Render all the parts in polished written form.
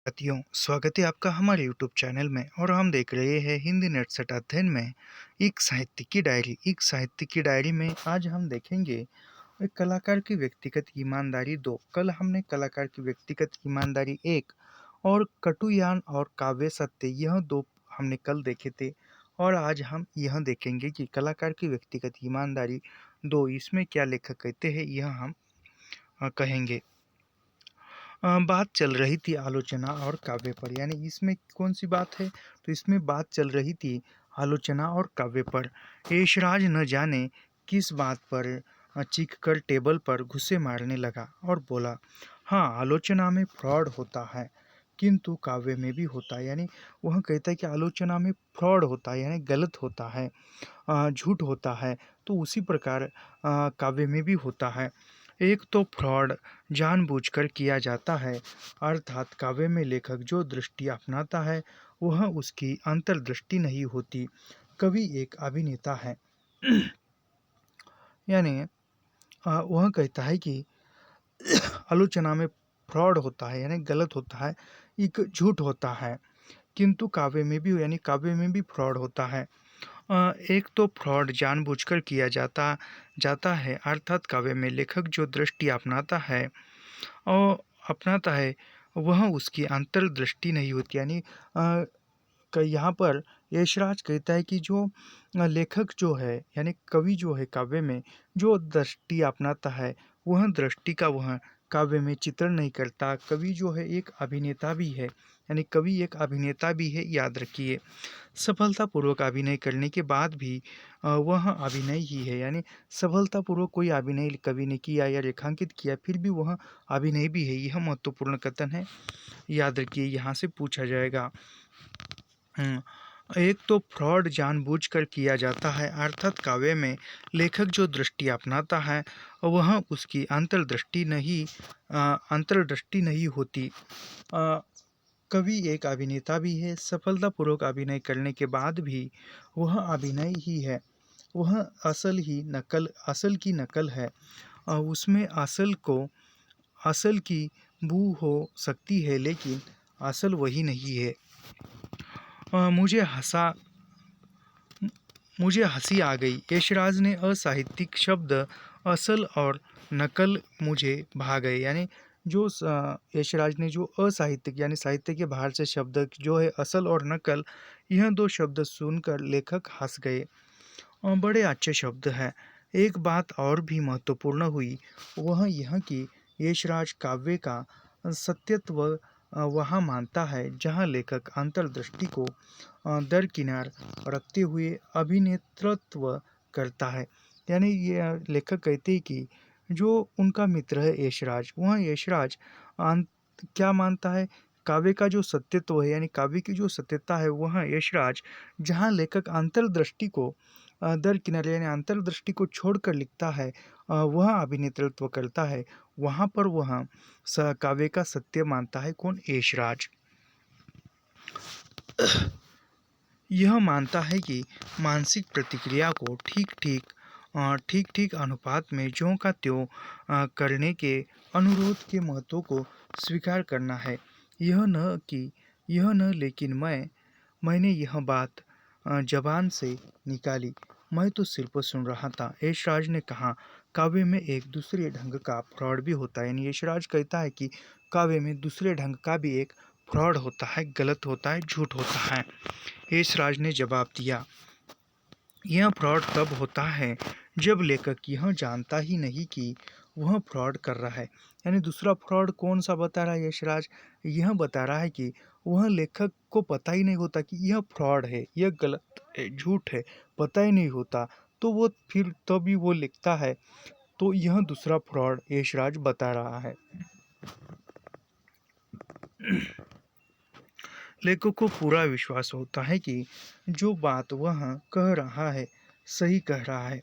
साथियों, स्वागत है आपका हमारे यूट्यूब चैनल में और हम देख रहे हैं हिंदी नटसट अध्ययन में एक साहित्य की डायरी में आज हम देखेंगे एक कलाकार की व्यक्तिगत ईमानदारी दो। कल हमने कलाकार की व्यक्तिगत ईमानदारी एक और कटुयान और काव्य सत्य यह दो हमने कल देखे थे। और आज हम यह देखेंगे कि कलाकार की व्यक्तिगत ईमानदारी दो इसमें क्या लेखक कहते हैं, यह हम कहेंगे। बात चल रही थी आलोचना और काव्य पर, यानी इसमें कौन सी बात है, तो इसमें बात चल रही थी आलोचना और काव्य पर। यशराज न जाने किस बात पर चीख कर टेबल पर घुसे मारने लगा और बोला, हाँ, आलोचना में फ्रॉड होता है किंतु काव्य में भी होता है। यानी वह कहता है कि आलोचना में फ्रॉड होता है, यानी गलत होता है, झूठ होता है, तो उसी प्रकार काव्य में भी होता है। एक तो फ्रॉड जानबूझकर किया जाता है, अर्थात काव्य में लेखक जो दृष्टि अपनाता है वह उसकी अंतर्दृष्टि नहीं होती। कवि एक अभिनेता है, यानी वह कहता है कि आलोचना में फ्रॉड होता है, यानी गलत होता है, एक झूठ होता है, किंतु काव्य में भी, यानी काव्य में भी फ्रॉड होता है। एक तो फ्रॉड जानबूझकर किया जाता जाता है, अर्थात काव्य में लेखक जो दृष्टि और अपनाता है वह उसकी अंतर्दृष्टि नहीं होती। यानी यहाँ पर यशराज कहता है कि जो लेखक जो है, यानी कवि जो है, काव्य में जो दृष्टि अपनाता है वह दृष्टि का वह काव्य में चित्रण नहीं करता। कवि जो है एक अभिनेता भी है, यानी कवि एक अभिनेता भी है, याद रखिए। सफलतापूर्वक अभिनय करने के बाद भी वह अभिनय ही है, यानी सफलतापूर्वक कोई अभिनय कवि ने किया या रेखांकित किया फिर भी वह अभिनय भी है। यह महत्वपूर्ण कथन है, याद रखिए, यहाँ से पूछा जाएगा। एक तो फ्रॉड जानबूझकर किया जाता है, अर्थात काव्य में लेखक जो दृष्टि अपनाता है वह उसकी अंतर्दृष्टि नहीं होती। कवि एक अभिनेता भी है, सफलतापूर्वक अभिनय करने के बाद भी वह अभिनय ही है, वह असल की नकल है। उसमें असल की बू हो सकती है लेकिन असल वही नहीं है। अ, मुझे हंसा मुझे हंसी आ गई। यशराज ने असाहित्यिक शब्द असल और नकल मुझे भा गए, यानी जो यशराज ने जो असाहित्यिक यानी साहित्य के बाहर से शब्द जो है असल और नकल, यह दो शब्द सुनकर लेखक हंस गए। बड़े अच्छे शब्द हैं। एक बात और भी महत्वपूर्ण हुई, वह यह कि यशराज काव्य का सत्यत्व वहाँ मानता है जहाँ लेखक अंतर्दृष्टि को दरकिनार रखते हुए अभिनेतृत्व करता है। यानी ये लेखक कहते हैं कि जो उनका मित्र है यशराज, वह यशराज क्या मानता है, काव्य का जो सत्यत्व है, यानी काव्य की जो सत्यता है, वह यशराज जहाँ लेखक अंतर्दृष्टि को दरकिनार यानी अंतर्दृष्टि को छोड़कर लिखता है, वह अभिनेतृत्व करता है, वहाँ पर वह काव्य का सत्य मानता है। कौन? यशराज। यह मानता है कि मानसिक प्रतिक्रिया को ठीक ठीक अनुपात में ज्यों का त्यों करने के अनुरोध के महत्व को स्वीकार करना है। यह न लेकिन मैंने यह बात जबान से निकाली, मैं तो सिर्फ सुन रहा था। यशराज ने कहा, काव्य में एक दूसरे ढंग का फ्रॉड भी होता है। यानी यशराज कहता है कि काव्य में दूसरे ढंग का भी एक फ्रॉड होता है, गलत होता है, झूठ होता है। यशराज ने जवाब दिया, यह फ्रॉड तब होता है जब लेखक यह जानता ही नहीं कि वह फ्रॉड कर रहा है। यानी दूसरा फ्रॉड कौन सा बता रहा है यशराज? यह बता रहा है कि वह लेखक को पता ही नहीं होता कि यह फ्रॉड है, यह गलत है, झूठ है, पता ही नहीं होता, तो वो फिर तभी वो लिखता है। तो यह दूसरा फ्रॉड यशराज बता रहा है। लेखक को पूरा विश्वास होता है कि जो बात वह कह रहा है सही कह रहा है,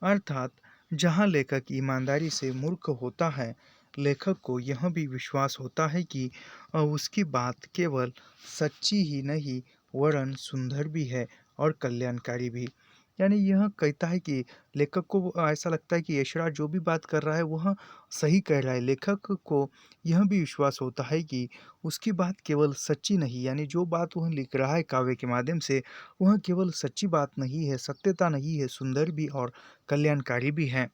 अर्थात जहाँ लेखक ईमानदारी से मूर्ख होता है, लेखक को यह भी विश्वास होता है कि उसकी बात केवल सच्ची ही नहीं वरन सुंदर भी है और कल्याणकारी भी। यानी यह कहता है कि लेखक को ऐसा लगता है कि यशराज जो भी बात कर रहा है वह सही कह रहा है। लेखक को यह भी विश्वास होता है कि उसकी बात केवल सच्ची नहीं, यानी जो बात वह लिख रहा है काव्य के माध्यम से, वह केवल सच्ची बात नहीं है, सत्यता नहीं है, सुंदर भी और कल्याणकारी भी है।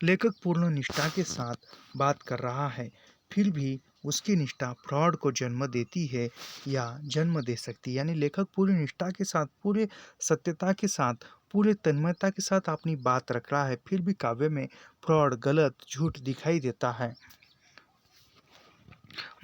लेखक पूर्ण निष्ठा के साथ बात कर रहा है, फिर भी उसकी निष्ठा फ्रॉड को जन्म देती है या जन्म दे सकती है। यानी लेखक पूरी निष्ठा के साथ, पूरे सत्यता के साथ, पूरे तन्मयता के साथ अपनी बात रख रहा है, फिर भी काव्य में फ्रॉड, गलत, झूठ दिखाई देता है।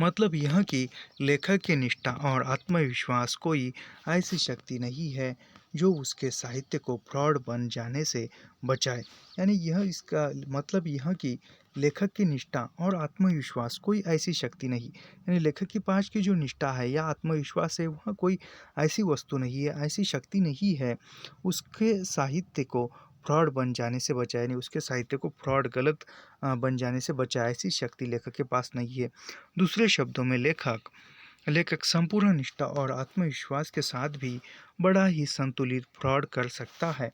मतलब यह कि लेखक की निष्ठा और आत्मविश्वास कोई ऐसी शक्ति नहीं है जो उसके साहित्य को फ्रॉड बन जाने से बचाए। यानी यह इसका मतलब यह कि लेखक की निष्ठा और आत्मविश्वास कोई ऐसी शक्ति नहीं, यानी लेखक के पास की जो निष्ठा है या आत्मविश्वास है वह कोई ऐसी वस्तु नहीं है, ऐसी शक्ति नहीं है उसके साहित्य को फ्रॉड बन जाने से बचाए, यानी उसके साहित्य को फ्रॉड, गलत बन जाने से बचाए। ऐसी शक्ति लेखक के पास नहीं है। दूसरे शब्दों में लेखक लेखक संपूर्ण निष्ठा और आत्मविश्वास के साथ भी बड़ा ही संतुलित फ्रॉड कर सकता है।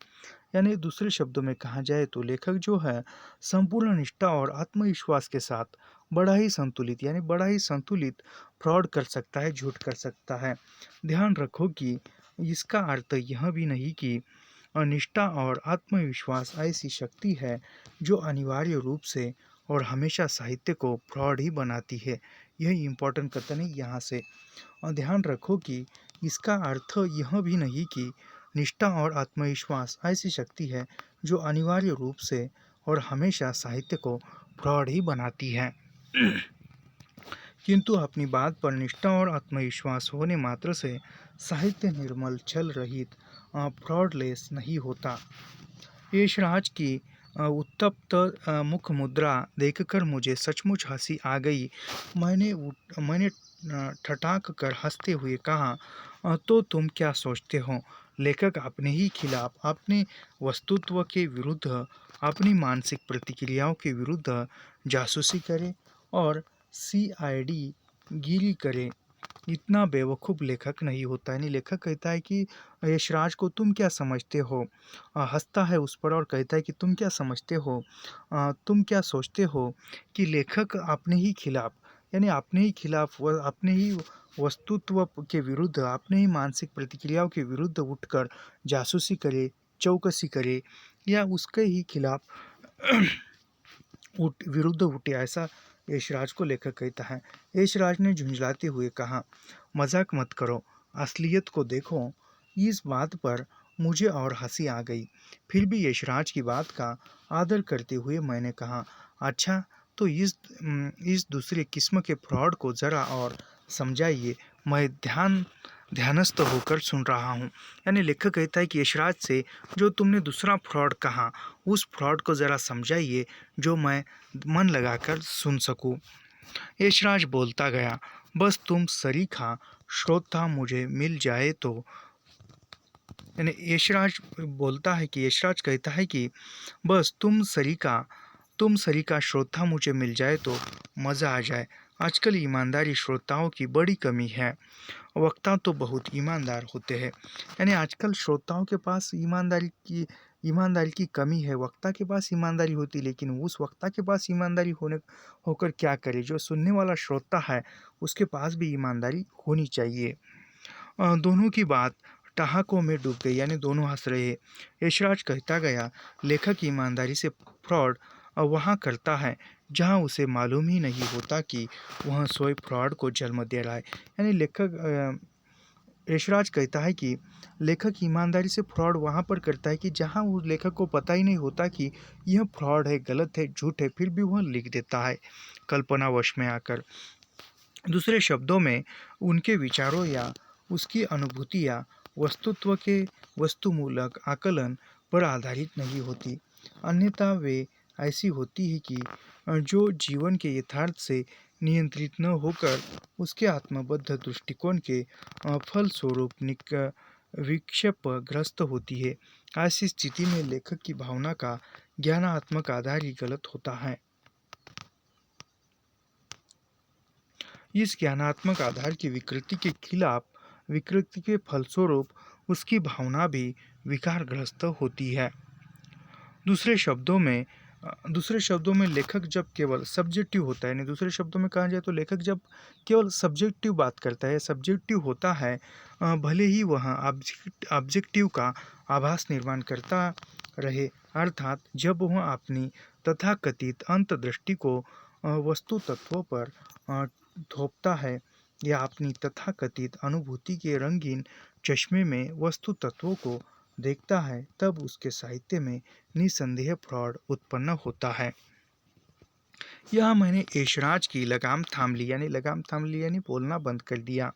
यानी दूसरे शब्दों में कहा जाए तो लेखक जो है संपूर्ण निष्ठा और आत्मविश्वास के साथ बड़ा ही संतुलित, यानी बड़ा ही संतुलित फ्रॉड कर सकता है, झूठ कर सकता है। ध्यान रखो कि इसका अर्थ यह भी नहीं कि निष्ठा और आत्मविश्वास ऐसी शक्ति है जो अनिवार्य रूप से और हमेशा साहित्य को फ्रॉड ही बनाती है। यह इम्पोर्टेंट कथन है यहाँ से। और ध्यान रखो कि इसका अर्थ यह भी नहीं कि निष्ठा और आत्मविश्वास ऐसी शक्ति है जो अनिवार्य रूप से और हमेशा साहित्य को फ्रॉड ही बनाती है। किंतु अपनी बात पर निष्ठा और आत्मविश्वास होने मात्र से साहित्य निर्मल, छल रहित, फ्रॉडलेस नहीं होता। यशराज की उत्तप्त मुख मुद्रा देखकर मुझे सचमुच हंसी आ गई। मैंने ठठाक कर हंसते हुए कहा, तो तुम क्या सोचते हो? लेखक अपने ही खिलाफ, अपने वस्तुत्व के विरुद्ध, अपनी मानसिक प्रतिक्रियाओं के विरुद्ध जासूसी करे और सीआईडी गिरी करे? इतना बेवकूफ़ लेखक नहीं होता है। नहीं, लेखक कहता है कि यशराज को तुम क्या समझते हो, हंसता है उस पर और कहता है कि तुम क्या समझते हो, तुम क्या सोचते हो कि लेखक अपने ही खिलाफ, यानी अपने ही खिलाफ, अपने ही वस्तुत्व के विरुद्ध, अपने ही मानसिक प्रतिक्रियाओं के विरुद्ध उठकर जासूसी करे, चौकसी करे या उसके ही खिलाफ विरुद्ध उठे, ऐसा यशराज को लेखक कहता है। यशराज ने झुंझलाते हुए कहा, मजाक मत करो, असलियत को देखो। इस बात पर मुझे और हंसी आ गई। फिर भी यशराज की बात का आदर करते हुए मैंने कहा, अच्छा तो इस दूसरे किस्म के फ्रॉड को ज़रा और समझाइए, मैं ध्यानस्थ होकर सुन रहा हूँ। यानी लेखक कहता है कि यशराज से, जो तुमने दूसरा फ्रॉड कहा उस फ्रॉड को ज़रा समझाइए जो मैं मन लगाकर सुन सकूं। यशराज बोलता गया, बस तुम सरीखा श्रोता मुझे मिल जाए तो। यानी यशराज बोलता है कि यशराज कहता है कि बस तुम सरीका श्रोता मुझे मिल जाए तो मज़ा आ जाए। आजकल ईमानदारी श्रोताओं की बड़ी कमी है। वक्ता तो बहुत ईमानदार होते हैं। यानी आजकल श्रोताओं के पास ईमानदारी की कमी है। वक्ता के पास ईमानदारी होती, लेकिन उस वक्ता के पास ईमानदारी होकर क्या करे? जो सुनने वाला श्रोता है उसके पास भी ईमानदारी होनी चाहिए। दोनों की बात ठहाकों में डूब गई, यानी दोनों हंस रहे। यशराज कहता गया, लेखक ईमानदारी से फ्रॉड वहाँ करता है जहाँ उसे मालूम ही नहीं होता कि वह स्वयं फ्रॉड को जन्म दे रहा है। यानी यशराज कहता है कि लेखक ईमानदारी से फ्रॉड वहाँ पर करता है कि जहाँ उस लेखक को पता ही नहीं होता कि यह फ्रॉड है, गलत है, झूठ है, फिर भी वह लिख देता है कल्पनावश में आकर। दूसरे शब्दों में उनके विचारों या उसकी अनुभूतियाँ वस्तुत्व के वस्तुमूलक आकलन पर आधारित नहीं होती, अन्यथा वे ऐसी होती है कि जो जीवन के यथार्थ से नियंत्रित न होकर उसके आत्मबद्ध दृष्टिकोण के फलस्वरूप विक्षेपग्रस्त होती है। ऐसी स्थिति में लेखक की भावना का ज्ञानात्मक आधार ही गलत होता है। इस ज्ञानात्मक आधार की विकृति के फलस्वरूप उसकी भावना भी विकारग्रस्त होती है। दूसरे शब्दों में लेखक जब केवल सब्जेक्टिव होता है, यानी दूसरे शब्दों में कहा जाए तो लेखक जब केवल सब्जेक्टिव बात करता है, सब्जेक्टिव होता है, भले ही वह ऑब्जेक्टिव का आभास निर्माण करता रहे, अर्थात जब वह अपनी तथाकथित अंतर्दृष्टि को वस्तु तत्वों पर अ, थोपता है या अपनी तथाकथित अनुभूति के रंगीन चश्मे में वस्तु तत्वों को देखता है, तब उसके साहित्य में निसंदेह फ्रॉड उत्पन्न होता है। यह मैंने ऐशराज की लगाम थाम ली, यानी बोलना बंद कर दिया।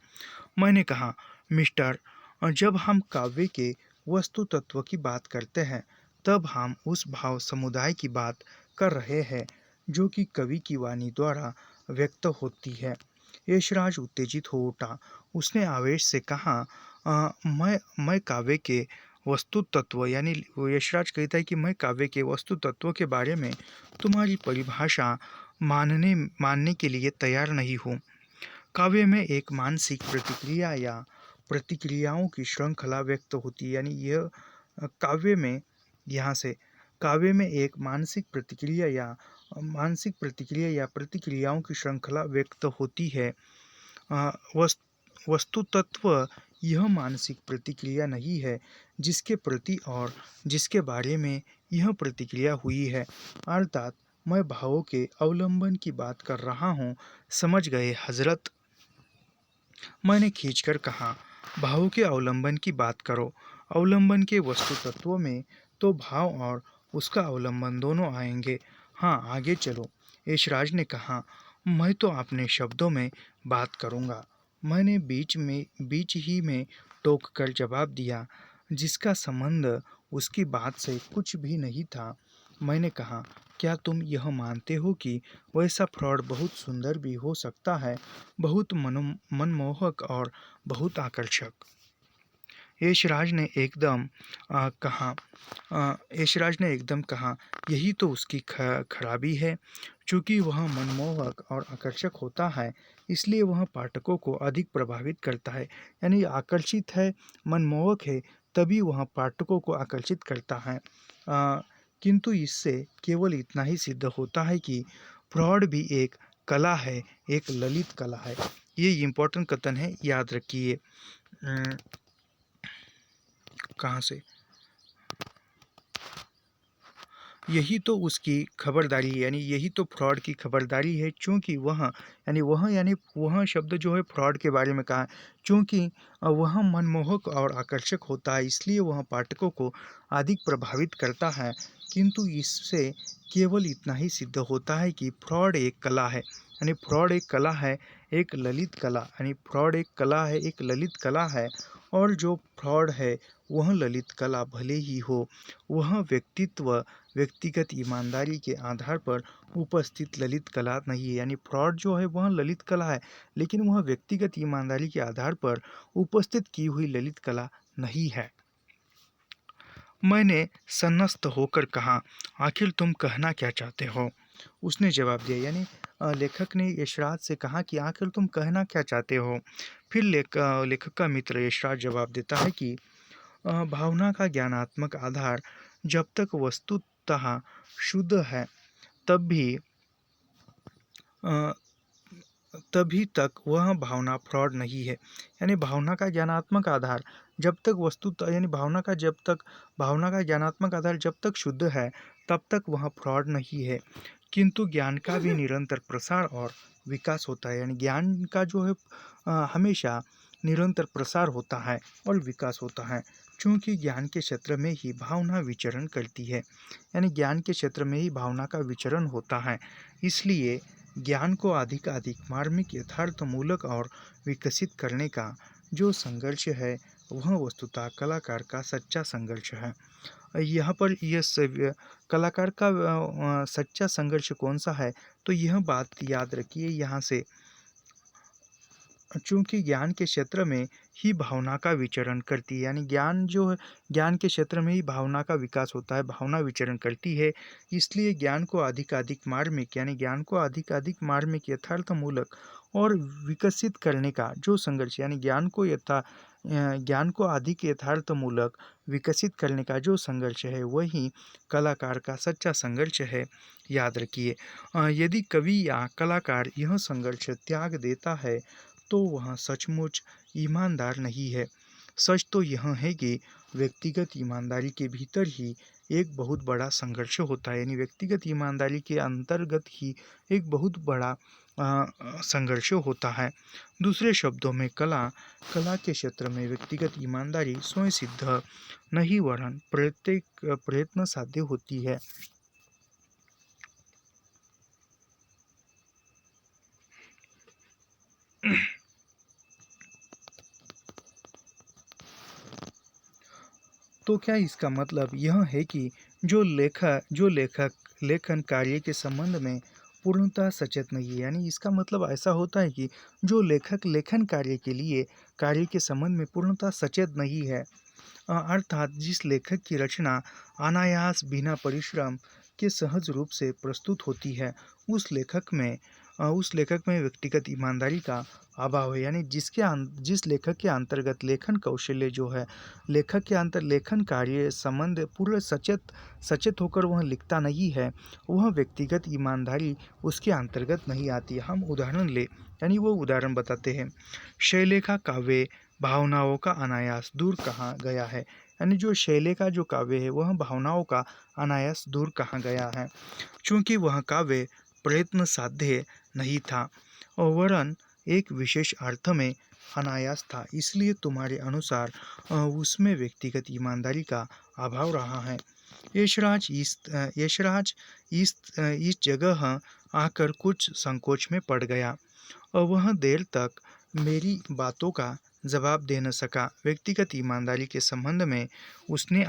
मैंने कहा, मिस्टर, जब हम काव्य के वस्तु तत्व की बात करते हैं, तब हम उस भाव समुदाय की बात कर रहे हैं जो कि कवि की वाणी द्वारा व्यक्त होती है। यशराज उत्तेजित हो उठा। उसने आवेश से कहा, मैं काव्य के वस्तु तत्व, यानी यशराज कहता है कि मैं काव्य के वस्तु तत्व के बारे में तुम्हारी परिभाषा मानने के लिए तैयार नहीं हूँ। काव्य में एक मानसिक प्रतिक्रिया या प्रतिक्रियाओं की श्रृंखला व्यक्त होती है, यानी यह काव्य में यहाँ से काव्य में एक मानसिक प्रतिक्रिया या प्रतिक्रियाओं की श्रृंखला व्यक्त होती है। वस्तु तत्व यह मानसिक प्रतिक्रिया नहीं है जिसके प्रति और जिसके बारे में यह प्रतिक्रिया हुई है, अर्थात मैं भावों के अवलंबन की बात कर रहा हूँ। समझ गए हजरत? मैंने खींचकर कहा, भावों के अवलंबन की बात करो। अवलंबन के वस्तु तत्वों में तो भाव और उसका अवलंबन दोनों आएंगे। हाँ, आगे चलो। यशराज ने कहा, मैं तो अपने शब्दों में बात करूँगा। मैंने बीच ही में टोक कर जवाब दिया, जिसका संबंध उसकी बात से कुछ भी नहीं था। मैंने कहा, क्या तुम यह मानते हो कि वैसा फ्रॉड बहुत सुंदर भी हो सकता है, बहुत मनमोहक और बहुत आकर्षक? यशराज ने एकदम कहा, यही तो उसकी खराबी है। चूंकि वह मनमोहक और आकर्षक होता है, इसलिए वह पाठकों को अधिक प्रभावित करता है। यानी आकर्षित है, मनमोहक है, तभी वह पाठकों को आकर्षित करता है। किंतु इससे केवल इतना ही सिद्ध होता है कि फ्रॉड भी एक कला है, एक ललित कला है। ये इम्पोर्टेंट कथन है, याद रखिए। कहाँ से? यही तो उसकी खबरदारी है, यानी यही तो फ्रॉड की खबरदारी है। चूँकि वह शब्द जो है फ्रॉड के बारे में कहा, चूँकि वह मनमोहक और आकर्षक होता है, इसलिए वह पाठकों को अधिक प्रभावित करता है। किंतु इससे केवल इतना ही सिद्ध होता है कि फ्रॉड एक कला है, यानी फ्रॉड एक कला है, एक ललित कला, यानी फ्रॉड एक कला है, एक ललित कला है। और जो फ्रॉड है वह ललित कला भले ही हो, वह व्यक्तिगत ईमानदारी के आधार पर उपस्थित ललित कला नहीं है। यानी फ्रॉड जो है वह ललित कला है, लेकिन वह व्यक्तिगत ईमानदारी के आधार पर उपस्थित की हुई ललित कला नहीं है। मैंने सन्नस्त होकर कहा, आखिर तुम कहना क्या चाहते हो? उसने जवाब दिया, यानी लेखक ने यशराज से कहा कि आखिर तुम कहना क्या चाहते हो? फिर लेखक का मित्र यशराज जवाब देता है कि भावना का ज्ञानात्मक आधार जब तक वस्तुतः शुद्ध है, तभी तक वह भावना फ्रॉड नहीं है। यानी भावना का ज्ञानात्मक आधार जब तक भावना का ज्ञानात्मक आधार जब तक शुद्ध है, तब तक वह फ्रॉड नहीं है। किंतु ज्ञान का भी निरंतर प्रसार और विकास होता है, यानी ज्ञान का जो है हमेशा निरंतर प्रसार होता है और विकास होता है। क्योंकि ज्ञान के क्षेत्र में ही भावना विचरण करती है, यानी ज्ञान के क्षेत्र में ही भावना का विचरण होता है। इसलिए ज्ञान को अधिक मार्मिक, यथार्थमूलक और विकसित करने का जो संघर्ष है, वह वस्तुतः कलाकार का सच्चा संघर्ष है। यहाँ पर कलाकार का सच्चा संघर्ष कौन सा है, तो यह बात याद रखिए यहाँ से, चूँकि ज्ञान के क्षेत्र में ही भावना का विचरण करती है, यानी ज्ञान जो है, ज्ञान के क्षेत्र में ही भावना का विकास होता है, भावना विचरण करती है। इसलिए ज्ञान को अधिक मार्मिक, यानी ज्ञान को अधिक मार्मिक, यथार्थमूलक और विकसित करने का जो संघर्ष, यानी ज्ञान को अधिक यथार्थमूलक विकसित करने का जो संघर्ष है वही कलाकार का सच्चा संघर्ष है। याद रखिए, यदि कवि या कलाकार यह संघर्ष त्याग देता है तो वह सचमुच ईमानदार नहीं है। सच तो यह है कि व्यक्तिगत ईमानदारी के भीतर ही एक बहुत बड़ा संघर्ष होता है, यानी व्यक्तिगत ईमानदारी के अंतर्गत ही एक बहुत बड़ा संघर्ष होता है। दूसरे शब्दों में कला के क्षेत्र में व्यक्तिगत ईमानदारी स्वयं सिद्ध नहीं वरन प्रत्येक प्रयत्न साध्य होती है। तो क्या इसका मतलब यह है कि जो लेखक लेखन कार्य के संबंध में पूर्णतः सचेत नहीं है, यानी इसका मतलब ऐसा होता है कि जो लेखक लेखन कार्य के संबंध में पूर्णतः सचेत नहीं है, अर्थात जिस लेखक की रचना अनायास बिना परिश्रम के सहज रूप से प्रस्तुत होती है, उस लेखक में व्यक्तिगत ईमानदारी का अभाव है। यानी जिस लेखक के अंतर्गत लेखन कौशल्य जो है, लेखक के अंतर लेखन कार्य संबंध पूरे सचेत होकर वह लिखता नहीं है, वह व्यक्तिगत ईमानदारी उसके अंतर्गत नहीं आती। हम उदाहरण ले, यानी वो उदाहरण बताते हैं। शैले का काव्य भावनाओं का अनायास दूर कहाँ गया है, यानी जो शैले का जो काव्य है वह भावनाओं का अनायास दूर कहाँ गया है, क्योंकि वह काव्य प्रयत्न साध्य नहीं था और वरन एक विशेष अर्थ में अनायास था, इसलिए तुम्हारे अनुसार उसमें व्यक्तिगत ईमानदारी का अभाव रहा है। यशराज इस जगह आकर कुछ संकोच में पड़ गया और वह देर तक मेरी बातों का जवाब दे न सका। व्यक्तिगत ईमानदारी के संबंध में उसने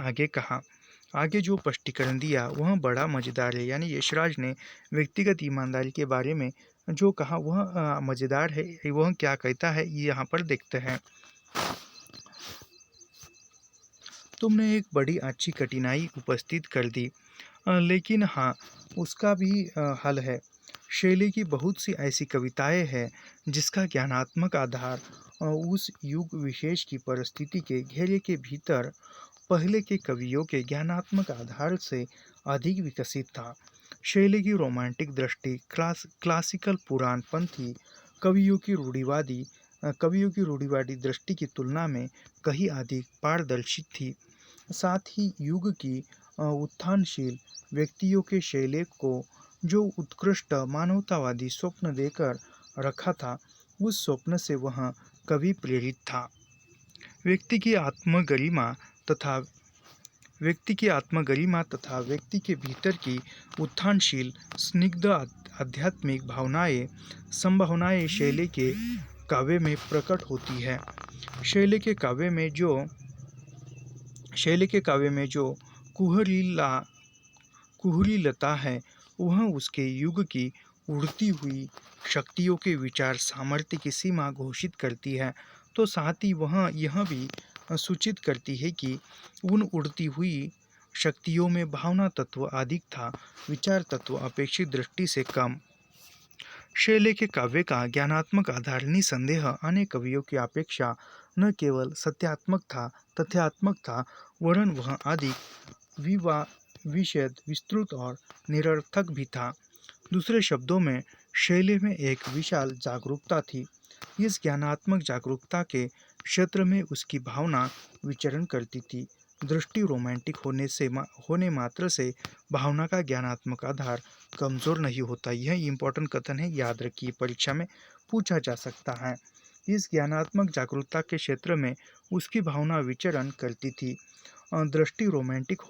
आगे जो स्पष्टीकरण दिया वह बड़ा मज़ेदार है। यानी यशराज ने व्यक्तिगत ईमानदारी के बारे में जो कहा वह मज़ेदार है। वह क्या कहता है ये यहाँ पर देखते हैं। तुमने एक बड़ी अच्छी कठिनाई उपस्थित कर दी, लेकिन हाँ, उसका भी हल है। शैली की बहुत सी ऐसी कविताएं हैं जिसका ज्ञानात्मक आधार उस युग विशेष की परिस्थिति के घेरे के भीतर पहले के कवियों के ज्ञानात्मक आधार से अधिक विकसित था। शैली की रोमांटिक दृष्टि क्लासिकल पुराणपंथी कवियों की रूढ़िवादी दृष्टि की तुलना में कहीं अधिक पारदर्शी थी। साथ ही युग की उत्थानशील व्यक्तियों के शैली को जो उत्कृष्ट मानवतावादी स्वप्न देकर रखा था, उस स्वप्न से वह कवि प्रेरित था। व्यक्ति की आत्मगरिमा तथा व्यक्ति के भीतर की उत्थानशील स्निग्ध आध्यात्मिक संभावनाएं शैली के काव्य में प्रकट होती है। शैली के काव्य में जो कुहरीलता है वह उसके युग की उड़ती हुई शक्तियों के विचार सामर्थ्य की सीमा घोषित करती है। तो साथ ही वह यह भी सूचित करती है कि उन उड़ती हुई शक्तियों में भावना तत्व अधिक था, विचार तत्व अपेक्षित दृष्टि से कम। शैली के काव्य का ज्ञानात्मक आधार निसंदेह अन्य कवियों की अपेक्षा न केवल तथ्यात्मक था, वरन वह अधिक विशद, विस्तृत और निरर्थक भी था। दूसरे शब्दों में शैली में एक विशाल जागरूकता थी। इस ज्ञानात्मक जागरूकता के क्षेत्र में उसकी भावना विचरण करती थी। दृष्टि रोमांटिक होने मात्र से भावना का ज्ञानात्मक आधार कमजोर नहीं होता। यह इम्पोर्टेंट कथन है, याद रखिए, परीक्षा में पूछा जा सकता है। इस ज्ञानात्मक जागरूकता के क्षेत्र में उसकी भावना विचरण करती थी। दृष्टि रोमांटिक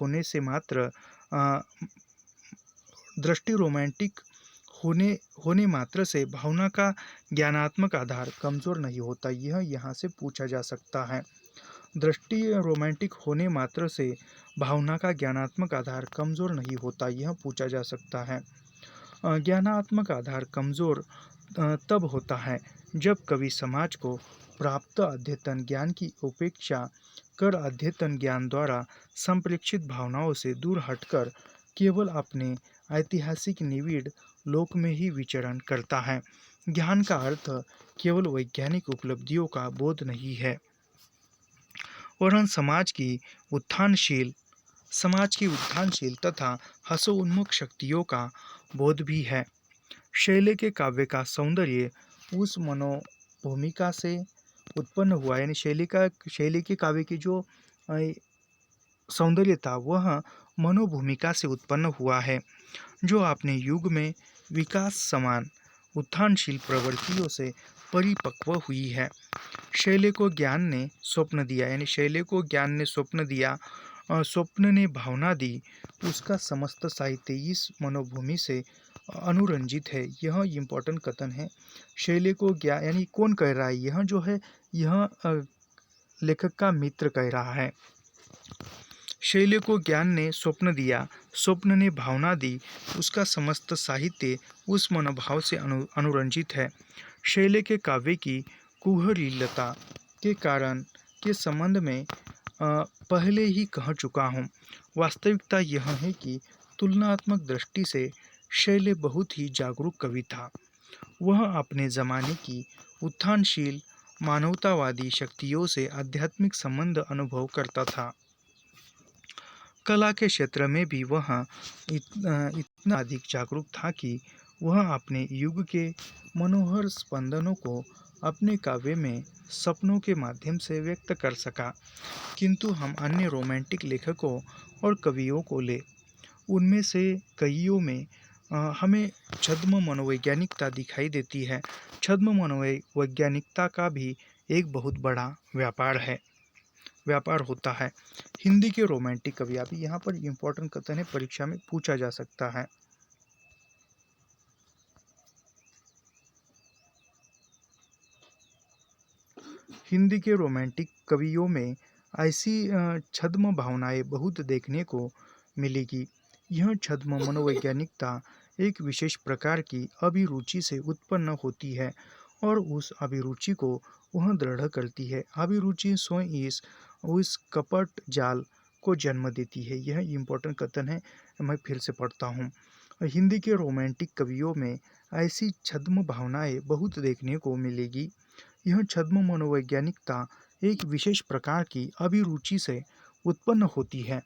होने मात्र से भावना का ज्ञानात्मक आधार कमजोर नहीं होता। यह यहाँ से पूछा जा सकता है। दृष्टि रोमांटिक होने मात्र से भावना का ज्ञानात्मक आधार कमजोर नहीं होता, यह पूछा जा सकता है। ज्ञानात्मक आधार कमजोर तब होता है जब कवि समाज को प्राप्त अद्यतन ज्ञान की उपेक्षा कर अद्यतन ज्ञान द्वारा संप्रेक्षित भावनाओं से दूर हटकर केवल अपने ऐतिहासिक निविड़ लोक में ही विचरण करता है। ज्ञान का अर्थ केवल वैज्ञानिक उपलब्धियों का बोध नहीं है, वरन समाज की उत्थानशील तथा हसोन्मुख शक्तियों का बोध भी है। शैले के काव्य का सौंदर्य उस मनोभूमिका से उत्पन्न हुआ, यानी शैली के काव्य की जो सौंदर्य था वह मनोभूमिका से उत्पन्न हुआ है, जो अपने युग में विकास समान उत्थानशील प्रवृत्तियों से परिपक्व हुई है। शैले को ज्ञान ने स्वप्न दिया, यानी शैले को ज्ञान ने स्वप्न दिया, स्वप्न ने भावना दी, उसका समस्त साहित्य इस मनोभूमि से अनुरंजित है। यह इम्पोर्टेंट कथन है। शैले को ज्ञान, यानी कौन कह रहा है, यह जो है यह लेखक का मित्र कह रहा है। शैले को ज्ञान ने स्वप्न दिया, स्वप्न ने भावना दी, उसका समस्त साहित्य उस मनोभाव से अनुरंजित है। शैले के काव्य की कुहरीलता के कारण के संबंध में पहले ही कह चुका हूँ। वास्तविकता यह है कि तुलनात्मक दृष्टि से शैले बहुत ही जागरूक कवि था। वह अपने ज़माने की उत्थानशील मानवतावादी शक्तियों से आध्यात्मिक संबंध अनुभव करता था। कला के क्षेत्र में भी वह इतना अधिक जागरूक था कि वह अपने युग के मनोहर स्पंदनों को अपने काव्य में सपनों के माध्यम से व्यक्त कर सका। किंतु हम अन्य रोमांटिक लेखकों और कवियों को ले, उनमें से कईयों में हमें छद्म मनोवैज्ञानिकता दिखाई देती है। छद्म मनोवैज्ञानिकता का भी एक बहुत बड़ा व्यापार होता है। हिंदी के रोमांटिक कवि, अभी यहाँ पर इम्पोर्टेंट कथन है, परीक्षा में पूछा जा सकता है। हिंदी के रोमांटिक कवियों में ऐसी छद्म भावनाएं बहुत देखने को मिलेगी। यह छद्म मनोवैज्ञानिकता एक विशेष प्रकार की अभिरुचि से उत्पन्न होती है और उस अभिरुचि को वह दृढ़ करती है। अभिरुचि स्वयं उस कपट जाल को जन्म देती है। यह इम्पोर्टेंट कथन है, मैं फिर से पढ़ता हूँ। हिंदी के रोमांटिक कवियों में ऐसी छद्म भावनाएं बहुत देखने को मिलेगी। यह छद्म मनोवैज्ञानिकता एक विशेष प्रकार की अभिरुचि से उत्पन्न होती है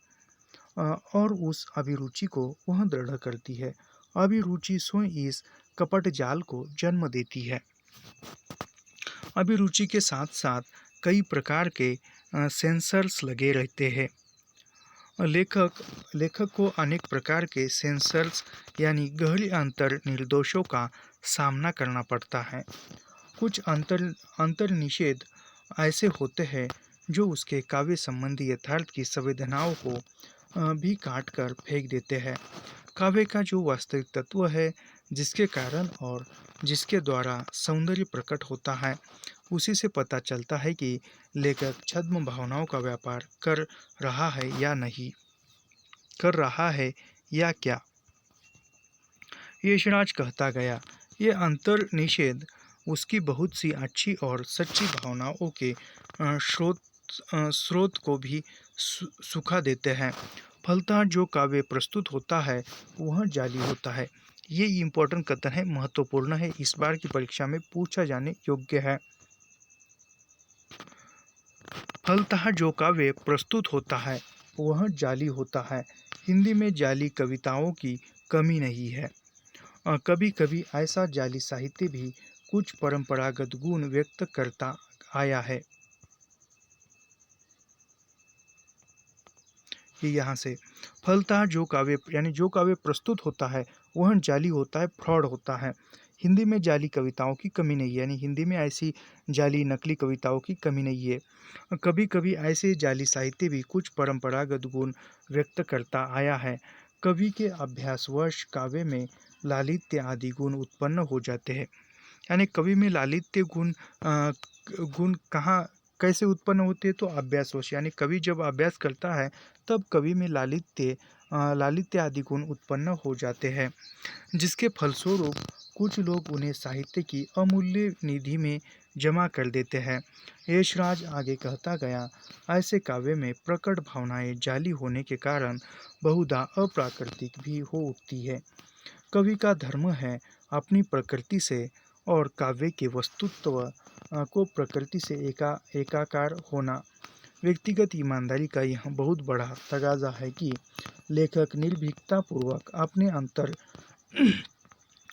और उस अभिरुचि को वह दृढ़ करती है। अभिरुचि स्वयं इस कपट जाल को जन्म देती है। अभिरुचि के साथ साथ कई प्रकार के सेंसर्स लगे रहते हैं। लेखक को अनेक प्रकार के सेंसर्स यानी गहरी अंतर निर्दोषों का सामना करना पड़ता है। कुछ अंतर्निषेध ऐसे होते हैं जो उसके काव्य संबंधी यथार्थ की संवेदनाओं को भी काट कर फेंक देते हैं। काव्य का जो वास्तविक तत्व है, जिसके कारण और जिसके द्वारा सौंदर्य प्रकट होता है, उसी से पता चलता है कि लेखक छद्म भावनाओं का व्यापार कर रहा है या क्या। यशराज कहता गया, ये अंतर्निषेध उसकी बहुत सी अच्छी और सच्ची भावनाओं के स्रोत को भी सुखा देते हैं। फलतः जो काव्य प्रस्तुत होता है वह जाली होता है। ये इम्पोर्टेंट कथन है, महत्वपूर्ण है, इस बार की परीक्षा में पूछा जाने योग्य है। फलतः जो काव्य प्रस्तुत होता है वह जाली होता है। हिंदी में जाली कविताओं की कमी नहीं है। कभी कभी ऐसा जाली साहित्य भी कुछ परंपरागत गुण व्यक्त करता आया है। यहाँ से फलतः जो काव्य प्रस्तुत होता है वह जाली होता है, फ्रॉड होता है। हिंदी में जाली कविताओं की कमी नहीं है, यानी हिंदी में ऐसी जाली नकली कविताओं की कमी नहीं है। कभी कभी ऐसे जाली साहित्य भी कुछ परंपरागत गुण व्यक्त करता आया है। कवि के अभ्यासवश काव्य में लालित्य आदि गुण उत्पन्न हो जाते हैं। यानी कवि में लालित्य गुण कहाँ कैसे उत्पन्न होते हैं, तो अभ्यासवश, यानी कवि जब अभ्यास करता है तब कवि में लालित्य आदि गुण उत्पन्न हो जाते हैं, जिसके फलस्वरूप कुछ लोग उन्हें साहित्य की अमूल्य निधि में जमा कर देते हैं। यशराज आगे कहता गया, ऐसे काव्य में प्रकट भावनाएं जाली होने के कारण बहुधा अप्राकृतिक भी हो उठती है। कवि का धर्म है अपनी प्रकृति से और काव्य के वस्तुत्व को प्रकृति से एकाकार होना। व्यक्तिगत ईमानदारी का यह बहुत बड़ा तगाजा है कि लेखक निर्भीकतापूर्वक अपने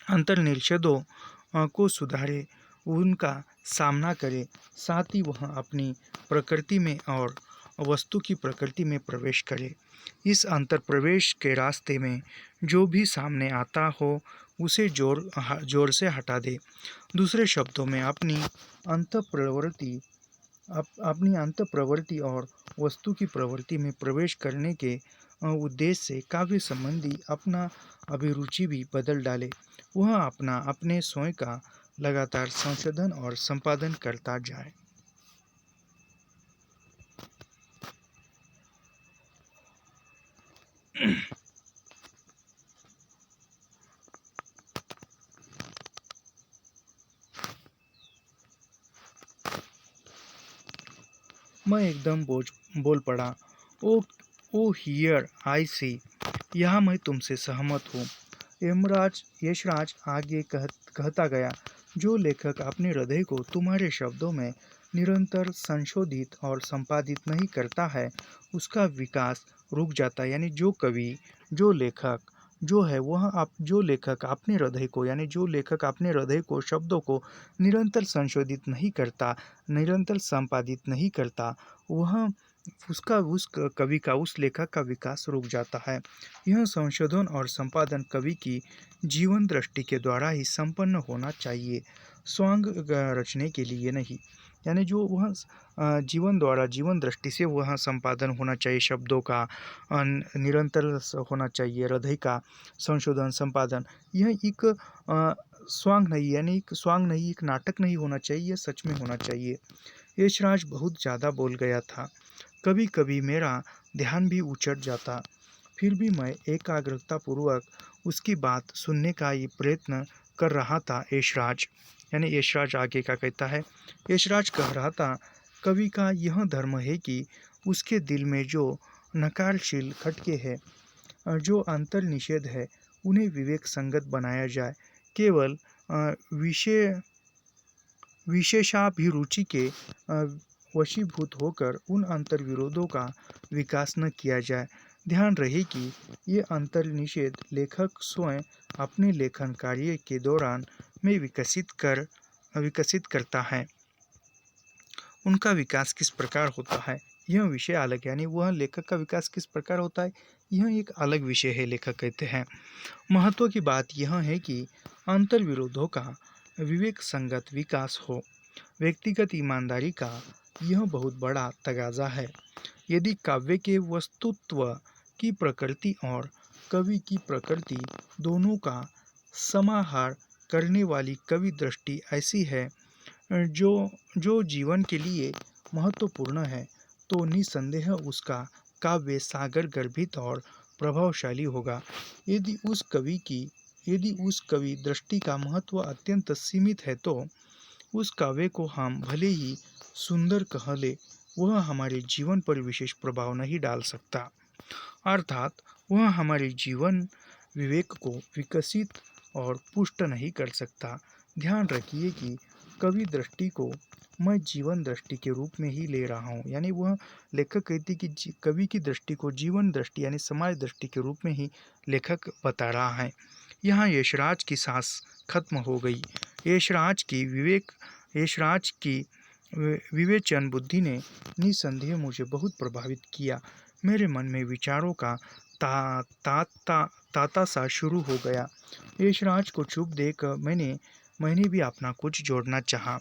अंतर्निर्षदों को सुधारे, उनका सामना करे, साथ ही वह अपनी प्रकृति में और वस्तु की प्रकृति में प्रवेश करे। इस अंतर प्रवेश के रास्ते में जो भी सामने आता हो उसे जोर से हटा दे। दूसरे शब्दों में अपनी अंत प्रवृत्ति और वस्तु की प्रवृत्ति में प्रवेश करने के उद्देश्य से काव्य संबंधी अपना अभिरुचि भी बदल डाले। वह अपने स्वयं का लगातार संशोधन और संपादन करता जाए। मैं एकदम बोल पड़ा। ओ ओ हियर आई सी, यहाँ मैं तुमसे सहमत हूँ। यशराज आगे कहता गया, जो लेखक अपने हृदय को तुम्हारे शब्दों में निरंतर संशोधित और संपादित नहीं करता है, उसका विकास रुक जाता है। यानी जो लेखक जो है वह जो लेखक अपने हृदय को जो लेखक अपने हृदय को शब्दों को निरंतर संशोधित नहीं करता, निरंतर संपादित नहीं करता, वह उस कवि का, उस लेखक का विकास रुक जाता है। यह संशोधन और संपादन कवि की जीवन दृष्टि के द्वारा ही संपन्न होना चाहिए, स्वांग रचने के लिए नहीं। यानी जो वह जीवन दृष्टि से वह संपादन होना चाहिए, शब्दों का निरंतर होना चाहिए, हृदय का संशोधन संपादन। यह एक स्वांग नहीं, यानी एक नाटक नहीं होना चाहिए, यह सच में होना चाहिए। यशराज बहुत ज़्यादा बोल गया था। कभी कभी मेरा ध्यान भी उचट जाता, फिर भी मैं एकाग्रतापूर्वक उसकी बात सुनने का ये प्रयत्न कर रहा था। यशराज आगे का कहता है, यशराज कह रहा था, कवि का यह धर्म है कि उसके दिल में जो नकारशील खटके हैं, जो अंतर निषेध है, उन्हें विवेक संगत बनाया जाए। केवल विशेषाभिरुचि के वशीभूत होकर उन अंतर्विरोधों का विकास न किया जाए। ध्यान रहे कि ये अंतर्निषेध लेखक स्वयं अपने लेखन कार्य के दौरान में विकसित करता है। उनका विकास किस प्रकार होता है, यह विषय अलग, यानी वह लेखक का विकास किस प्रकार होता है, यह एक अलग विषय है, लेखक कहते हैं। महत्व की बात यह है कि अंतर्विरोधों का विवेक संगत विकास हो। व्यक्तिगत ईमानदारी का यह बहुत बड़ा तगाजा है। यदि काव्य के वस्तुत्व की प्रकृति और कवि की प्रकृति दोनों का समाहार करने वाली कवि दृष्टि ऐसी है जो जीवन के लिए महत्वपूर्ण है, तो निसंदेह उसका काव्य सागर गर्भित और प्रभावशाली होगा। यदि उस कवि दृष्टि का महत्व अत्यंत सीमित है, तो उस काव्य को हम भले ही सुंदर कह ले, वह हमारे जीवन पर विशेष प्रभाव नहीं डाल सकता, अर्थात वह हमारे जीवन विवेक को विकसित और पुष्ट नहीं कर सकता। ध्यान रखिए कि कवि दृष्टि को मैं जीवन दृष्टि के रूप में ही ले रहा हूँ, यानी वह लेखक कहती कि कवि की दृष्टि को जीवन दृष्टि यानी समाज दृष्टि के रूप में ही लेखक बता रहा है। यहाँ यशराज की सांस खत्म हो गई। यशराज की विवेचन बुद्धि ने निसंदेह मुझे बहुत प्रभावित किया। मेरे मन में विचारों का ताता सा शुरू हो गया। यशराज को चुप देख मैंने भी अपना कुछ जोड़ना चाहा।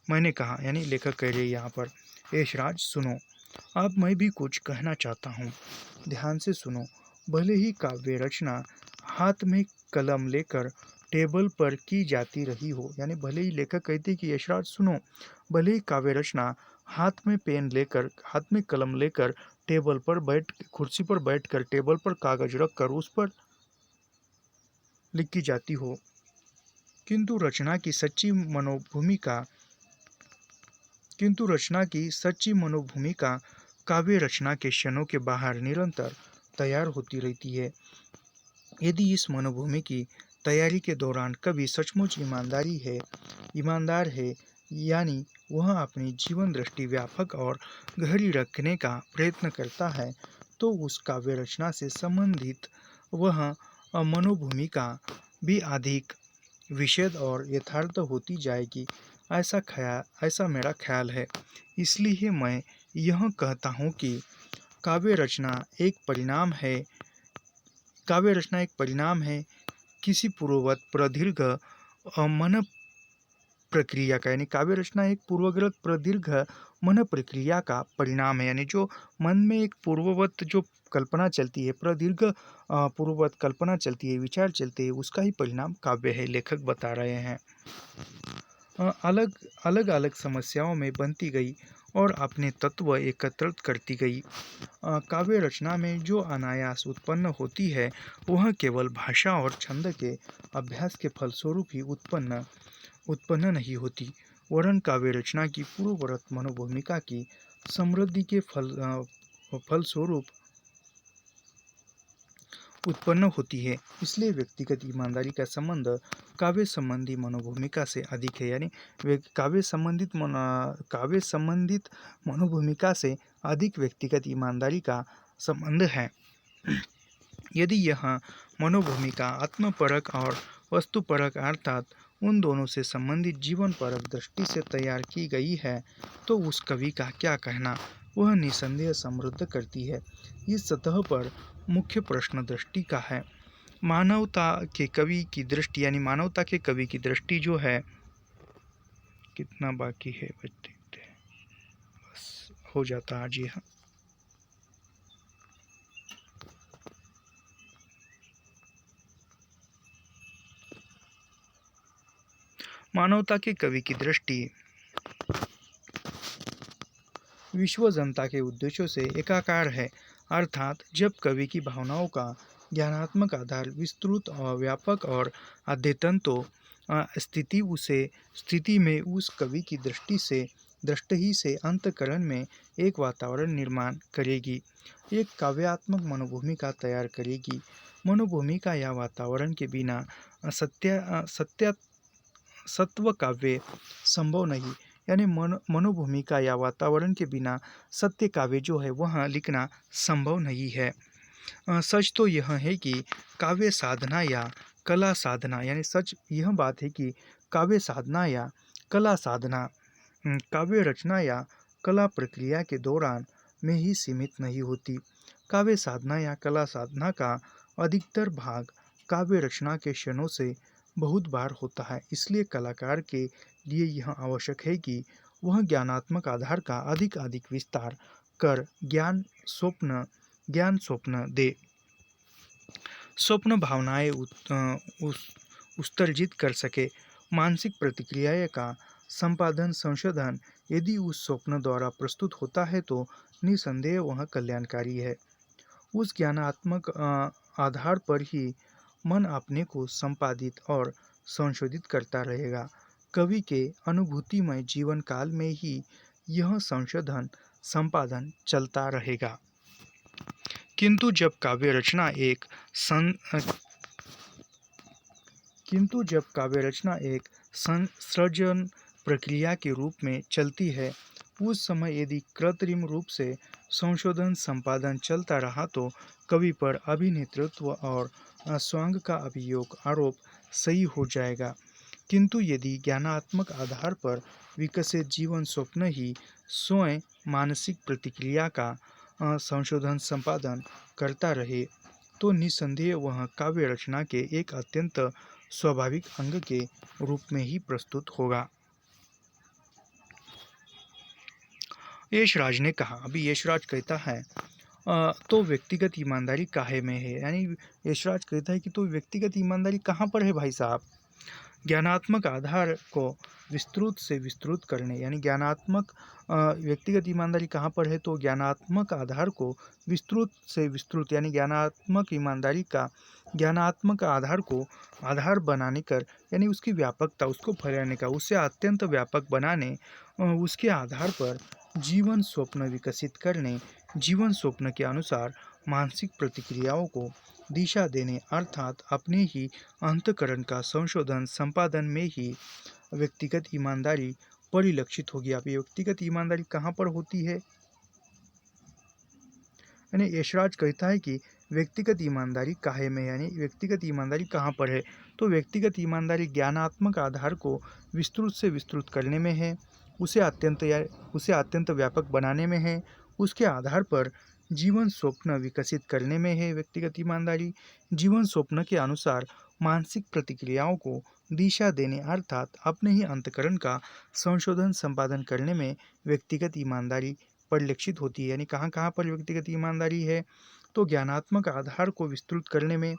मैंने कहा, यानी लेखक कह रहे यहाँ पर, यशराज सुनो, अब मैं भी कुछ कहना चाहता हूँ, ध्यान से सुनो। भले ही काव्य रचना हाथ में कलम लेकर टेबल पर की जाती रही हो, यानी भले ही लेखक कहते कि यशराज सुनो, भले ही काव्य रचना हाथ में कलम लेकर कुर्सी पर बैठकर टेबल पर कागज रखकर उस पर लिखी जाती हो, किंतु रचना की सच्ची मनोभूमिका काव्य रचना के क्षणों के बाहर निरंतर तैयार होती रहती है। यदि इस मनोभूमि की तैयारी के दौरान कभी सचमुच ईमानदारी है, ईमानदार है, यानी वह अपनी जीवन दृष्टि व्यापक और गहरी रखने का प्रयत्न करता है, तो उस काव्य रचना से संबंधित वह मनोभूमिका भी अधिक विशद और यथार्थ होती जाएगी। ऐसा मेरा ख्याल है। इसलिए मैं यह कहता हूँ कि काव्य रचना एक परिणाम है काव्य रचना एक परिणाम है किसी पूर्ववत प्रदीर्घ मन प्रक्रिया का, यानी काव्य रचना एक पूर्वग्रत प्रदीर्घ मन प्रक्रिया का परिणाम है। यानी जो मन में एक पूर्ववत जो कल्पना चलती है, प्रदीर्घ पूर्ववत कल्पना चलती है, विचार चलते हैं, उसका ही परिणाम काव्य है, लेखक बता रहे हैं। अलग अलग अलग समस्याओं में बनती गई और अपने तत्व एकत्रित करती गई। काव्य रचना में जो अनायास उत्पन्न होती है, वह केवल भाषा और छंद के अभ्यास के फलस्वरूप ही उत्पन्न नहीं होती, वरन काव्य रचना की पूर्ववत मनोभूमिका की समृद्धि के फलस्वरूप उत्पन्न होती है। इसलिए व्यक्तिगत ईमानदारी का संबंध काव्य संबंधी मनोभूमिका से अधिक है। यानी काव्य संबंधित मनोभूमिका से अधिक व्यक्तिगत ईमानदारी का संबंध है। यदि यह मनोभूमिका आत्मपरक और वस्तुपरक अर्थात उन दोनों से संबंधित जीवन परक दृष्टि से तैयार की गई है, तो उस कवि का क्या कहना, वह निसंदेह समृद्ध करती है। इस सतह पर मुख्य प्रश्न दृष्टि का है। मानवता के कवि की दृष्टि, यानी मानवता के कवि की दृष्टि जो है, कितना बाकी है बस देखते हैं, बस हो जाता आज यह। मानवता के कवि की दृष्टि विश्व जनता के उद्देश्यों से एकाकार है, अर्थात जब कवि की भावनाओं का ज्ञानात्मक आधार विस्तृत और व्यापक और अद्यतन, तो स्थिति में उस कवि की दृष्टि ही से अंतःकरण में एक वातावरण निर्माण करेगी, एक काव्यात्मक मनोभूमिका तैयार करेगी। मनोभूमिका या वातावरण के बिना सत्व काव्य संभव नहीं। यानी मनोभूमिका या वातावरण के बिना सत्य काव्य जो है वह लिखना संभव नहीं है। सच तो यह है कि काव्य साधना या कला साधना, यानी सच यह बात है कि काव्य साधना या कला साधना काव्य रचना या कला प्रक्रिया के दौरान में ही सीमित नहीं होती। काव्य साधना या कला साधना का अधिकतर भाग काव्य रचना के क्षणों से बहुत बार होता है। इसलिए कलाकार के लिए यह आवश्यक है कि वह ज्ञानात्मक आधार का अधिक विस्तार कर ज्ञान स्वप्न दे, स्वप्न भावनाएं उत्सर्जित कर सके। मानसिक प्रतिक्रिया का संपादन संशोधन यदि उस स्वप्न द्वारा प्रस्तुत होता है, तो निसंदेह वह कल्याणकारी है। उस ज्ञानात्मक आधार पर ही मन अपने को संपादित और संशोधित करता रहेगा। कवि के अनुभूतिमय जीवन काल में ही यह संशोधन संपादन चलता रहेगा। किंतु जब काव्य रचना एक सृजन प्रक्रिया के रूप में चलती है, उस समय यदि कृत्रिम रूप से संशोधन संपादन चलता रहा, तो कवि पर अभिनेतृत्व और स्वांग का आरोप सही हो जाएगा। किंतु यदि ज्ञानात्मक आधार पर विकसित जीवन स्वप्न ही स्वयं मानसिक प्रतिक्रिया का संशोधन संपादन करता रहे, तो निसंदेह वह काव्य रचना के एक अत्यंत स्वाभाविक अंग के रूप में ही प्रस्तुत होगा। यशराज ने कहा, अभी यशराज कहता है तो व्यक्तिगत ईमानदारी काहे में है। यानी यशराज कहता है कि तो व्यक्तिगत ईमानदारी कहाँ पर है भाई साहब। ज्ञानात्मक आधार को विस्तृत से विस्तृत करने, यानी व्यक्तिगत ईमानदारी कहाँ पर है, तो ज्ञानात्मक आधार को विस्तृत से विस्तृत, यानी ज्ञानात्मक आधार को आधार बनाने कर, यानी उसकी व्यापकता, उसको फैलाने का, उससे अत्यंत व्यापक बनाने, उसके आधार पर जीवन स्वप्न विकसित करने, जीवन स्वप्न के अनुसार मानसिक प्रतिक्रियाओं को दिशा देने, अर्थात अपने ही अंतःकरण का संशोधन संपादन में ही व्यक्तिगत ईमानदारी परिलक्षित होगी। आप ये व्यक्तिगत ईमानदारी कहाँ पर होती है? यानी यशराज कहता है कि व्यक्तिगत ईमानदारी काहे में है, यानी व्यक्तिगत ईमानदारी कहाँ पर है? तो व्यक्तिगत ईमानदारी ज्ञानात्मक आधार को विस्तृत से विस्तृत करने में है, उसे अत्यंत व्यापक बनाने में है, उसके आधार पर जीवन स्वप्न विकसित करने में है। व्यक्तिगत ईमानदारी जीवन स्वप्न के अनुसार मानसिक प्रतिक्रियाओं को दिशा देने अर्थात अपने ही अंतकरण का संशोधन संपादन करने में व्यक्तिगत ईमानदारी परिलक्षित होती है। यानी कहाँ कहाँ पर व्यक्तिगत ईमानदारी है? तो ज्ञानात्मक आधार को विस्तृत करने में,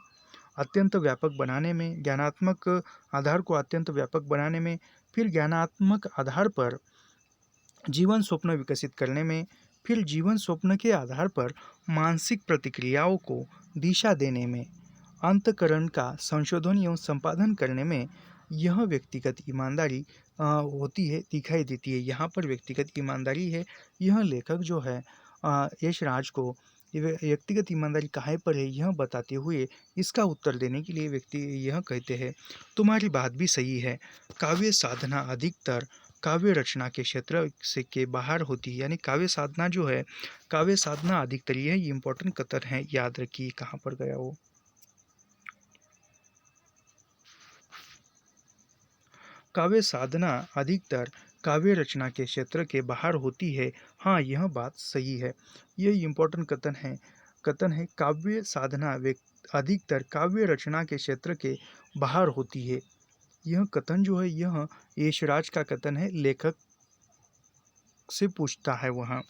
अत्यंत व्यापक बनाने में, ज्ञानात्मक आधार को अत्यंत व्यापक बनाने में, फिर ज्ञानात्मक आधार पर जीवन स्वप्न विकसित करने में, फिर जीवन स्वप्न के आधार पर मानसिक प्रतिक्रियाओं को दिशा देने में, अंतःकरण का संशोधन एवं संपादन करने में यह व्यक्तिगत ईमानदारी होती है, दिखाई देती है। यहाँ पर व्यक्तिगत ईमानदारी है। यह लेखक जो है यशराज को व्यक्तिगत ईमानदारी कहाँ पर है यह बताते हुए इसका उत्तर देने के लिए व्यक्ति यह कहते हैं, तुम्हारी बात भी सही है। काव्य साधना अधिकतर काव्य रचना के क्षेत्र से के बाहर होती है। यानी काव्य साधना जो है, काव्य साधना अधिकतर, यह इम्पोर्टेंट कथन है, याद रखिए कहाँ पर गया वो। काव्य साधना अधिकतर काव्य रचना के क्षेत्र के बाहर होती है। हाँ, यह बात सही है। यह इम्पोर्टेंट कथन है काव्य साधना अधिकतर काव्य रचना के क्षेत्र के बाहर होती है। यह कथन जो है यह यशराज का कथन है, लेखक से पूछता है वहाँ।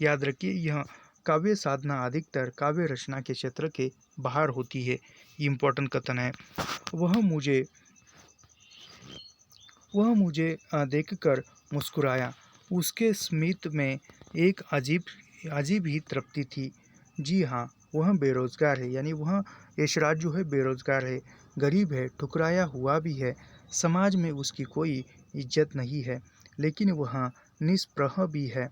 याद रखिए, यह काव्य साधना अधिकतर काव्य रचना के क्षेत्र के बाहर होती है, इम्पोर्टेंट कथन है। वह मुझे देखकर मुस्कुराया। उसके स्मित में एक अजीब ही तृप्ति थी। जी हाँ, वह बेरोजगार है। यानी वह यशराज जो है बेरोजगार है, गरीब है, ठुकराया हुआ भी है, समाज में उसकी कोई इज्जत नहीं है, लेकिन वह निष्प्रह भी है।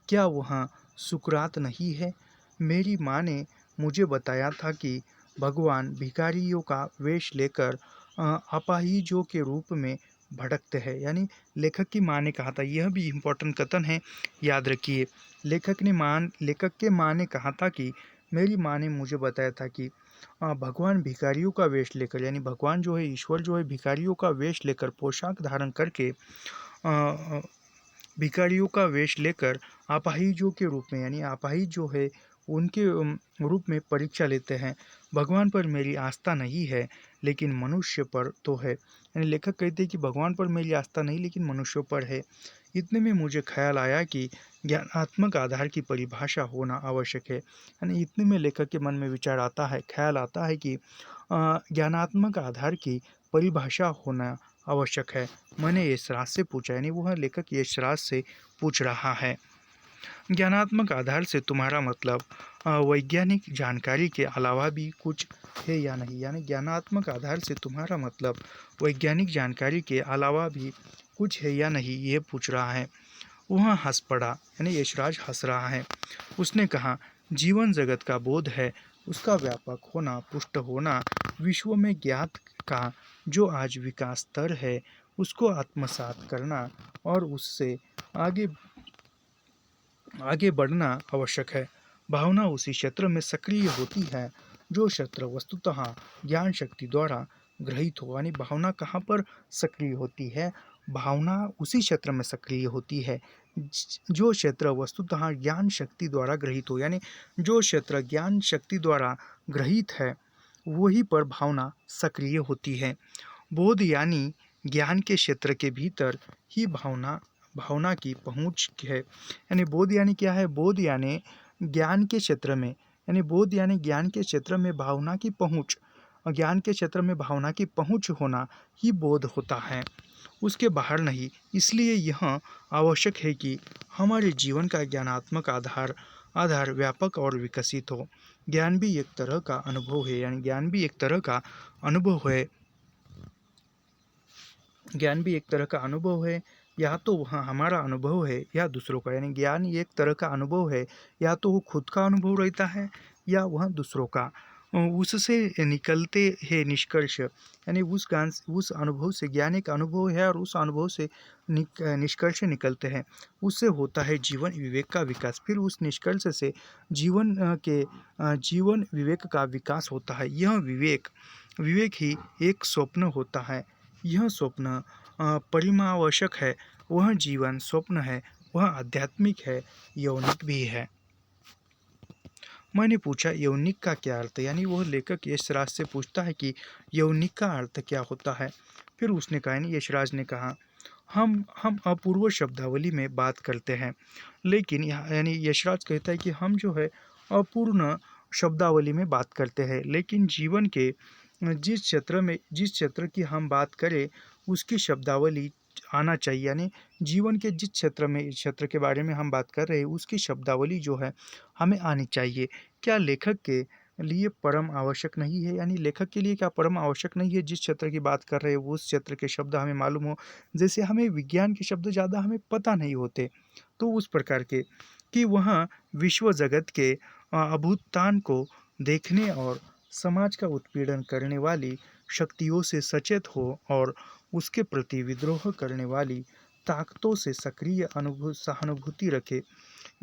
क्या वह सुकरात नहीं है? मेरी माँ ने मुझे बताया था कि भगवान भिखारियों का वेश लेकर अपाहिजों के रूप में भटकते हैं। यानी लेखक की माँ ने कहा था, यह भी इम्पोर्टेंट कथन है, याद रखिए। लेखक के माँ ने कहा था कि मेरी माँ ने मुझे बताया था कि भगवान भिखारियों का वेश लेकर, यानी भगवान जो है, ईश्वर जो है, भिखारियों का वेश लेकर, पोशाक धारण करके भिखारियों का वेश लेकर अपाहिजों के रूप में, यानी अपाहिज जो है उनके रूप में परीक्षा लेते हैं। भगवान पर मेरी आस्था नहीं है, लेकिन मनुष्य पर तो है। यानी लेखक कहते हैं कि भगवान पर मेरी आस्था नहीं, लेकिन मनुष्यों पर है। इतने में मुझे ख्याल आया कि ज्ञानात्मक आधार की परिभाषा होना आवश्यक है। यानी इतने में लेखक के मन में विचार आता है, ख्याल आता है कि ज्ञानात्मक आधार की परिभाषा होना आवश्यक है। मैंने यशराज से पूछा, यानी वह लेखक यशराज से पूछ रहा है, ज्ञानात्मक आधार से तुम्हारा मतलब वैज्ञानिक जानकारी के अलावा भी कुछ है या नहीं? यानी ज्ञानात्मक आधार से तुम्हारा मतलब वैज्ञानिक जानकारी के अलावा भी कुछ है या नहीं, ये पूछ रहा है। वह हंस पड़ा, यानी यशराज हंस रहा है। उसने कहा, जीवन जगत का बोध है, उसका व्यापक होना, पुष्ट होना, विश्व में ज्ञात का जो आज विकास स्तर है उसको आत्मसात करना और उससे आगे आगे बढ़ना आवश्यक है। भावना उसी क्षेत्र में सक्रिय होती है जो क्षेत्र वस्तुतः ज्ञान शक्ति द्वारा ग्रहित हो। यानी भावना कहाँ पर सक्रिय होती है? भावना उसी क्षेत्र में सक्रिय होती है जो क्षेत्र वस्तुतः ज्ञान शक्ति द्वारा ग्रहित हो। यानी जो क्षेत्र ज्ञान शक्ति द्वारा ग्रहित है वहीं पर भावना सक्रिय होती है। बोध यानी ज्ञान के क्षेत्र के भीतर ही भावना की पहुंच है। यानी बोध यानी क्या है? बोध यानी ज्ञान के क्षेत्र में, यानी बोध यानी ज्ञान के क्षेत्र में भावना की पहुंच, ज्ञान के क्षेत्र में भावना की पहुंच होना ही बोध होता है, उसके बाहर नहीं। इसलिए यह आवश्यक है कि हमारे जीवन का ज्ञानात्मक आधार व्यापक और विकसित हो। ज्ञान भी एक तरह का अनुभव है, यानी ज्ञान भी एक तरह का अनुभव है। ज्ञान भी एक तरह का अनुभव है, या तो वह हमारा अनुभव है या दूसरों का। यानी ज्ञान एक तरह का अनुभव है, या तो वो खुद का अनुभव रहता है या वह दूसरों का। उससे निकलते हैं निष्कर्ष, यानी उस अनुभव से, ज्ञान एक अनुभव है और उस अनुभव से निष्कर्ष निकलते हैं। उससे होता है जीवन विवेक का विकास। फिर उस निष्कर्ष से जीवन विवेक का विकास होता है। यह विवेक विवेक ही एक स्वप्न होता है। यह स्वप्न परिमावश्यक है। वह जीवन स्वप्न है, वह आध्यात्मिक है, यौनिक भी है। मैंने पूछा यौनिक का क्या अर्थ है, यानी वह लेखक यशराज से पूछता है कि यौनिक का अर्थ क्या होता है। फिर उसने कहा, यानी यशराज ने कहा, हम अपूर्व शब्दावली में बात करते हैं, लेकिन यानी यशराज कहता है कि हम जो है अपूर्ण शब्दावली में बात करते हैं, लेकिन जीवन के जिस क्षेत्र की हम बात करें उसकी शब्दावली आना चाहिए। यानी जीवन के जिस क्षेत्र के बारे में हम बात कर रहे हैं उसकी शब्दावली जो है हमें आनी चाहिए। क्या लेखक के लिए परम आवश्यक नहीं है, यानी लेखक के लिए क्या परम आवश्यक नहीं है जिस क्षेत्र की बात कर रहे हैं वो उस क्षेत्र के शब्द हमें मालूम हो। जैसे हमें विज्ञान के शब्द ज़्यादा हमें पता नहीं होते, तो उस प्रकार के कि वह विश्व जगत के अभूतान को देखने और समाज का उत्पीड़न करने वाली शक्तियों से सचेत हो और उसके प्रति विद्रोह करने वाली ताकतों से सक्रिय सहानुभूति रखे।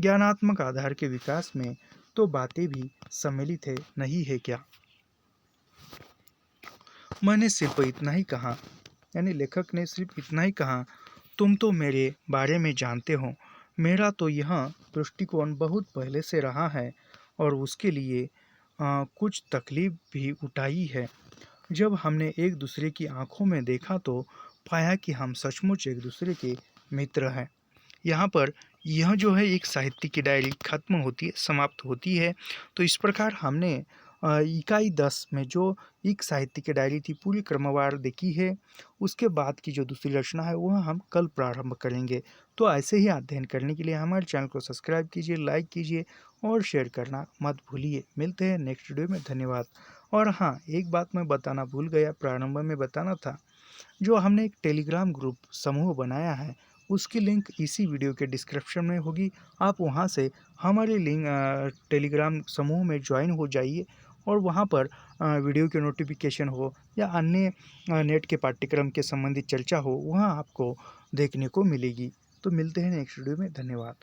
ज्ञानात्मक आधार के विकास में तो बातें भी सम्मिलित है, नहीं है क्या? मैंने सिर्फ इतना ही कहा, यानी लेखक ने सिर्फ इतना ही कहा, तुम तो मेरे बारे में जानते हो। मेरा तो यह दृष्टिकोण बहुत पहले से रहा है और उसके लिए कुछ तकलीफ भी उठाई है। जब हमने एक दूसरे की आंखों में देखा तो पाया कि हम सचमुच एक दूसरे के मित्र हैं। यहाँ पर यह जो है एक साहित्य की डायरी खत्म होती है, समाप्त होती है। तो इस प्रकार हमने इकाई 10 में जो एक साहित्य की डायरी थी पूरी क्रमवार देखी है। उसके बाद की जो दूसरी रचना है वह हम कल प्रारंभ करेंगे। तो ऐसे ही अध्ययन करने के लिए हमारे चैनल को सब्सक्राइब कीजिए, लाइक कीजिए और शेयर करना मत भूलिए। मिलते हैं नेक्स्ट वीडियो में। धन्यवाद। और हाँ, एक बात मैं बताना भूल गया, प्रारंभ में बताना था, जो हमने एक टेलीग्राम ग्रुप समूह बनाया है उसकी लिंक इसी वीडियो के डिस्क्रिप्शन में होगी। आप वहां से हमारे टेलीग्राम समूह में ज्वाइन हो जाइए और वहां पर वीडियो के नोटिफिकेशन हो या अन्य नेट के पाठ्यक्रम के संबंधित चर्चा हो, वहां आपको देखने को मिलेगी। तो मिलते हैं नेक्स्ट वीडियो में। धन्यवाद।